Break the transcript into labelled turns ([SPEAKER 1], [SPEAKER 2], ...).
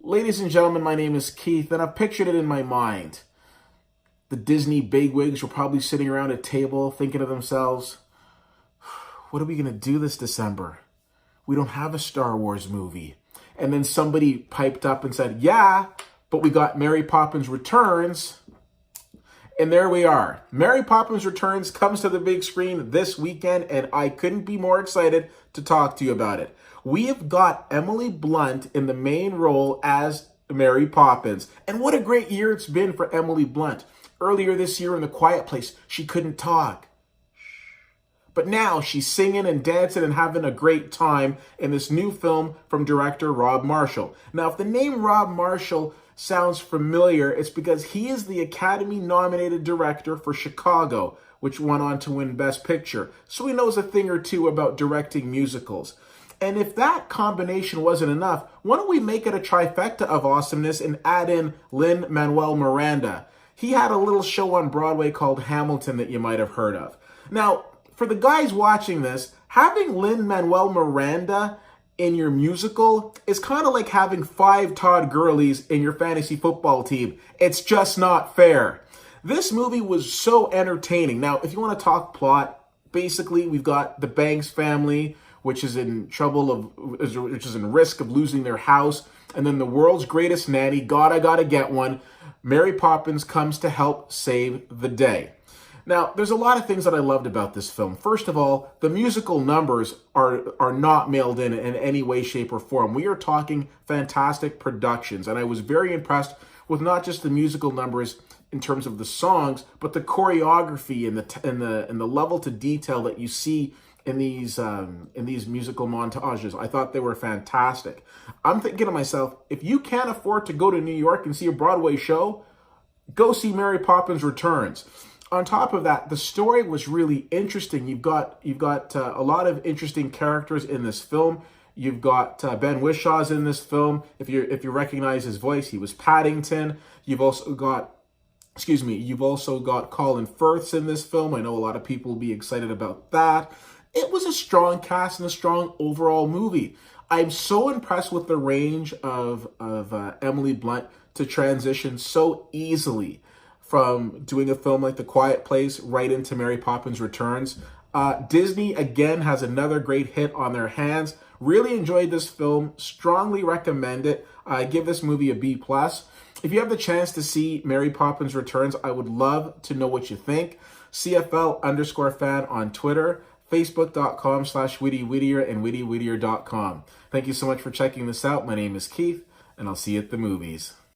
[SPEAKER 1] Ladies and gentlemen, my name is Keith, and I've pictured it in my mind. The Disney bigwigs were probably sitting around a table thinking to themselves, what are we going to do this December? We don't have a Star Wars movie. And then somebody piped up and said, yeah, but we got Mary Poppins Returns. And there we are. Mary Poppins Returns comes to the big screen this weekend, and I couldn't be more excited to talk to you about it. We have got Emily Blunt in the main role as Mary Poppins. And what a great year it's been for Emily Blunt. Earlier this year in The Quiet Place, she couldn't talk. But now she's singing and dancing and having a great time in this new film from director Rob Marshall. Now, if the name Rob Marshall sounds familiar, it's because he is the Academy-nominated director for Chicago, which went on to win Best Picture. So he knows a thing or two about directing musicals. And if that combination wasn't enough, why don't we make it a trifecta of awesomeness and add in Lin-Manuel Miranda? He had a little show on Broadway called Hamilton that you might have heard of. Now, for the guys watching this, having Lin-Manuel Miranda in your musical is kind of like having 5 Todd Gurleys in your fantasy football team. It's just not fair. This movie was so entertaining. Now, if you want to talk plot, basically we've got the Banks family, which is in which is in risk of losing their house, and then the world's greatest nanny, God, I gotta get one, Mary Poppins comes to help save the day. Now, there's a lot of things that I loved about this film. First of all, the musical numbers are not mailed in any way, shape, or form. We are talking fantastic productions, and I was very impressed with not just the musical numbers in terms of the songs, but the choreography and the level to detail that you see in these musical montages. I thought they were fantastic. I'm thinking to myself, if you can't afford to go to New York and see a Broadway show, go see Mary Poppins Returns. On top of that, the story was really interesting. You've got a lot of interesting characters in this film. You've got Ben Wishaw's in this film. If you recognize his voice, he was Paddington. You've also got Colin Firth's in this film. I know a lot of people will be excited about that. It was a strong cast and a strong overall movie. I'm so impressed with the range of Emily Blunt to transition so easily from doing a film like The Quiet Place right into Mary Poppins Returns. Disney, again, has another great hit on their hands. Really enjoyed this film. Strongly recommend it. I give this movie a B+. If you have the chance to see Mary Poppins Returns, I would love to know what you think. CFL_fan on Twitter, Facebook.com/WittyWhittier and WittyWhittier.com. Thank you so much for checking this out. My name is Keith, and I'll see you at the movies.